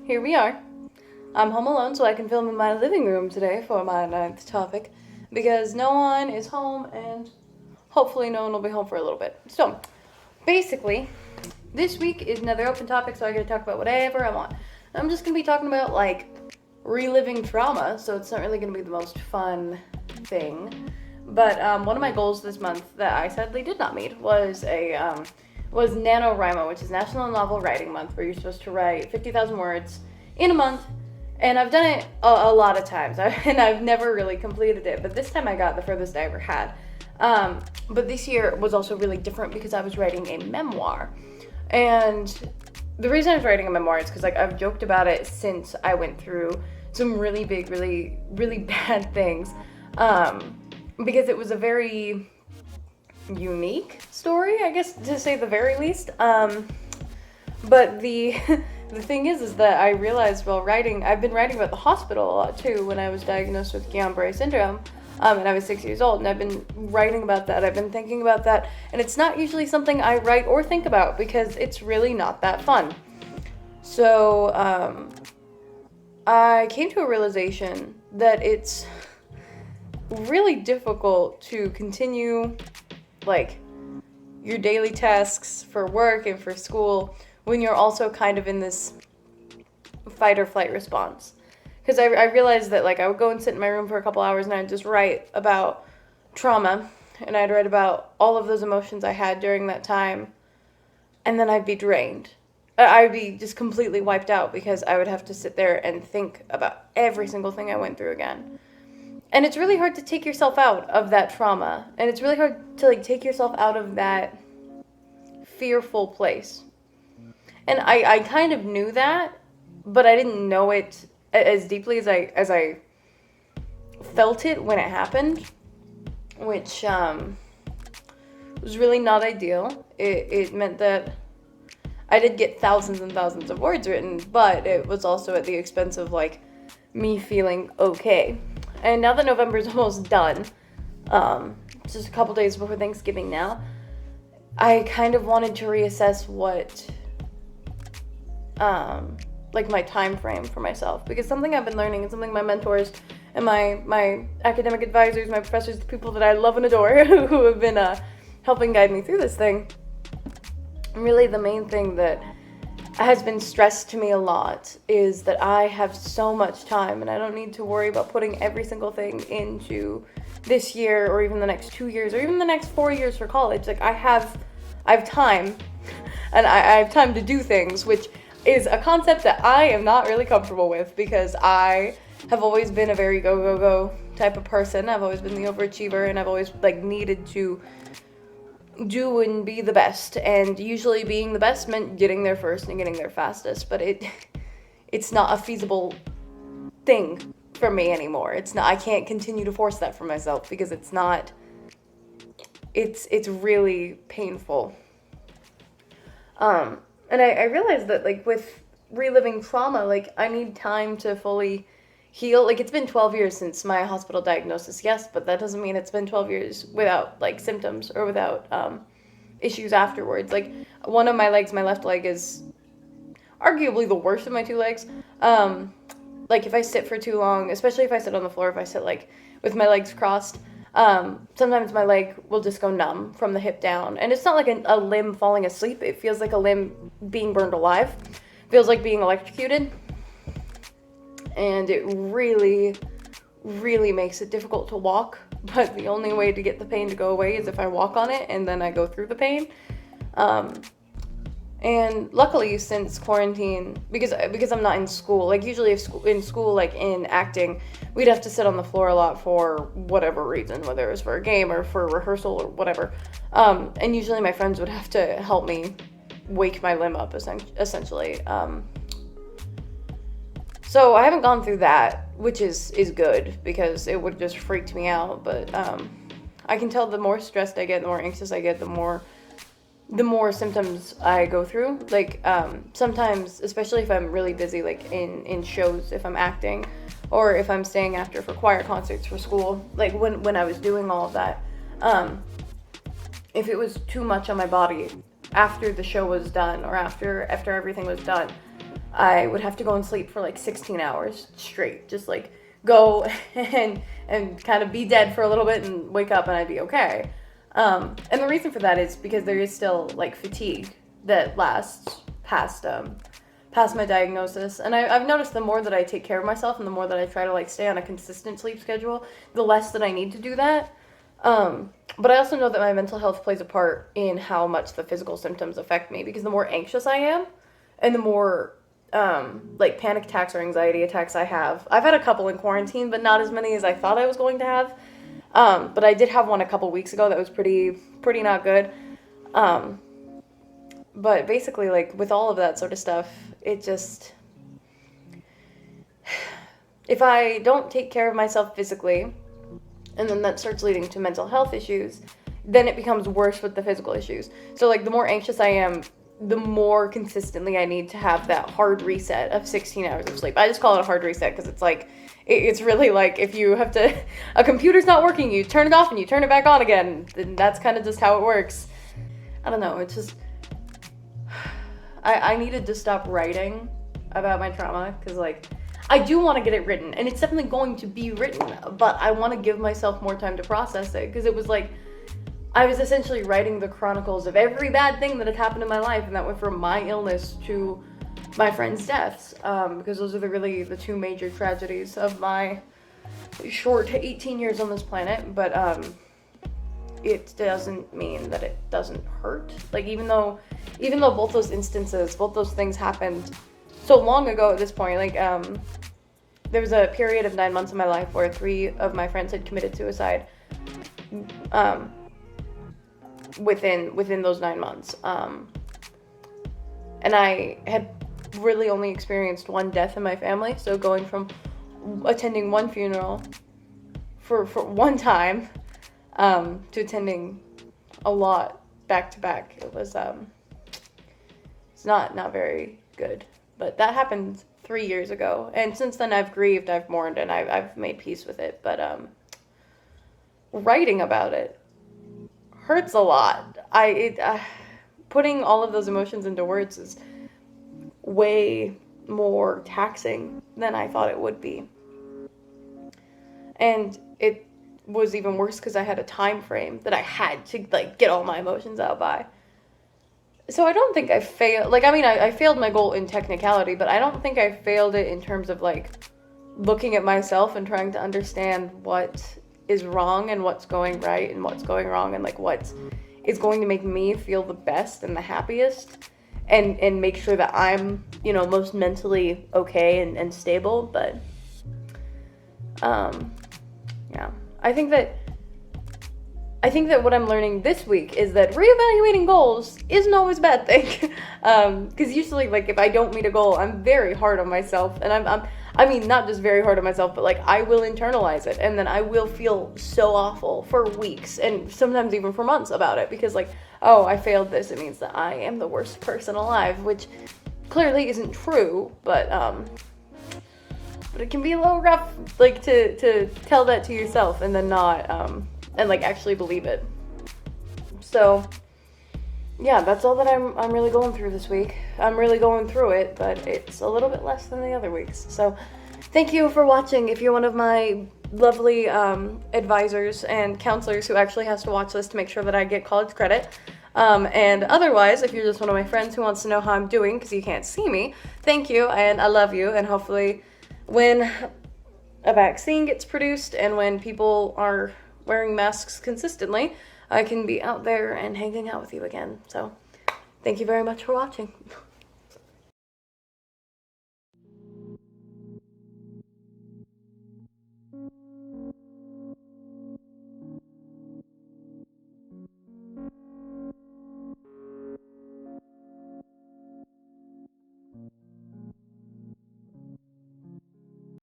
here we are. I'm home alone, so I can film in my living room today for my ninth topic because no one is home and hopefully no one will be home for a little bit. So, basically, this week is another open topic, so I get to talk about whatever I want. I'm just going to be talking about, reliving trauma, so it's not really going to be the most fun thing. But one of my goals this month that I sadly did not meet was NaNoWriMo, which is National Novel Writing Month, where you're supposed to write 50,000 words in a month. And I've done it a lot of times, and I've never really completed it. But this time I got the furthest I ever had. But this year was also really different because I was writing a memoir. And the reason I was writing a memoir is because I've joked about it since I went through some really big, really, really bad things. Because it was a very unique story, I guess, to say the very least. But the thing is that I realized while writing, I've been writing about the hospital a lot too. When I was diagnosed with Guillain-Barré syndrome, and I was 6 years old, and I've been writing about that. I've been thinking about that, and it's not usually something I write or think about because it's really not that fun. So I came to a realization that it's really difficult to continue your daily tasks for work and for school when you're also kind of in this fight or flight response. Because I realized that I would go and sit in my room for a couple hours and I'd just write about trauma, and I'd write about all of those emotions I had during that time, and then I'd be drained. I'd be just completely wiped out because I would have to sit there and think about every single thing I went through again. And it's really hard to take yourself out of that trauma, and it's really hard to take yourself out of that fearful place. And I kind of knew that, but I didn't know it as deeply as I felt it when it happened, which was really not ideal. It meant that I did get thousands and thousands of words written, but it was also at the expense of me feeling okay. And now that November's almost done, it's just a couple days before Thanksgiving now, I kind of wanted to reassess what my time frame for myself, because something I've been learning and something my mentors and my academic advisors, my professors, the people that I love and adore who have been helping guide me through this thing, really the main thing that has been stressed to me a lot is that I have so much time and I don't need to worry about putting every single thing into this year or even the next 2 years or even the next 4 years for college. I have time, and I have time to do things, which is a concept that I am not really comfortable with because I have always been a very go type of person. I've always been the overachiever, and I've always needed to do and be the best, and usually being the best meant getting there first and getting there fastest, but it's not a feasible thing for me anymore. It's not. I can't continue to force that for myself because it's really painful. And I realized that with reliving trauma, I need time to fully heal. It's been 12 years since my hospital diagnosis, yes, but that doesn't mean it's been 12 years without symptoms or without issues afterwards. One of my legs, my left leg, is arguably the worst of my two legs. If I sit for too long, especially if I sit on the floor, if I sit with my legs crossed, sometimes my leg will just go numb from the hip down, and it's not a limb falling asleep. It feels like a limb being burned alive. It feels like being electrocuted. And it really, really makes it difficult to walk. But the only way to get the pain to go away is if I walk on it, and then I go through the pain. And luckily, since quarantine, because I'm not in school, usually in school, in acting, we'd have to sit on the floor a lot for whatever reason, whether it was for a game or for rehearsal or whatever. And usually my friends would have to help me wake my limb up, essentially. So I haven't gone through that, which is good because it would just freaked me out. But I can tell the more stressed I get, the more anxious I get, the more symptoms I go through. Sometimes, especially if I'm really busy, in shows, if I'm acting, or if I'm staying after for choir concerts for school, when I was doing all of that, if it was too much on my body after the show was done or after everything was done, I would have to go and sleep for like 16 hours straight, just like go and kind of be dead for a little bit and wake up and I'd be okay. And the reason for that is because there is still like fatigue that lasts past my diagnosis. And I've noticed the more that I take care of myself and the more that I try to like stay on a consistent sleep schedule, the less that I need to do that. But I also know that my mental health plays a part in how much the physical symptoms affect me, because the more anxious I am and the more like panic attacks or anxiety attacks I have. I've had a couple in quarantine, but not as many as I thought I was going to have. But I did have one a couple weeks ago that was pretty not good. But basically, like, with all of that sort of stuff, it just, if I don't take care of myself physically, and then that starts leading to mental health issues, then it becomes worse with the physical issues. So, like, the more anxious I am, the more consistently I need to have that hard reset of 16 hours of sleep. I just call it a hard reset because it's like, it's really like if you have to, a computer's not working, you turn it off and you turn it back on again. And that's kind of just how it works. I don't know, it's just, I needed to stop writing about my trauma because, like, I do want to get it written, and it's definitely going to be written, but I want to give myself more time to process it, because it was like, I was essentially writing the chronicles of every bad thing that had happened in my life, and that went from my illness to my friends' deaths, because those are the two major tragedies of my short 18 years on this planet. But it doesn't mean that it doesn't hurt. Like, even though both those instances, both those things happened so long ago at this point, like, there was a period of 9 months in my life where 3 of my friends had committed suicide, within those 9 months. And I had really only experienced one death in my family, so going from attending one funeral for one time, to attending a lot back to back, it was, it's not very good. But that happened 3 years ago, and since then I've grieved, I've mourned, and I've made peace with it. But writing about it hurts a lot. Putting all of those emotions into words is way more taxing than I thought it would be. And it was even worse because I had a time frame that I had to, like, get all my emotions out by. So I don't think I failed. Like, I mean, I failed my goal in technicality, but I don't think I failed it in terms of, like, looking at myself and trying to understand what is wrong and what's going right and what's going wrong, and, like, what is going to make me feel the best and the happiest, and make sure that I'm, most mentally okay and stable. But, yeah. I think that what I'm learning this week is that reevaluating goals isn't always a bad thing. Because usually, like, if I don't meet a goal, I'm very hard on myself. And I mean, not just very hard on myself, but, like, I will internalize it. And then I will feel so awful for weeks and sometimes even for months about it. Because, like, oh, I failed this. It means that I am the worst person alive, which clearly isn't true. But it can be a little rough, like, to tell that to yourself and then not, and, like, actually believe it. So, yeah, that's all that I'm really going through this week. I'm really going through it, but it's a little bit less than the other weeks. So, thank you for watching. If you're one of my lovely advisors and counselors who actually has to watch this to make sure that I get college credit, and otherwise, if you're just one of my friends who wants to know how I'm doing because you can't see me, thank you, and I love you, and hopefully when a vaccine gets produced and when people are wearing masks consistently, I can be out there and hanging out with you again. So, thank you very much for watching.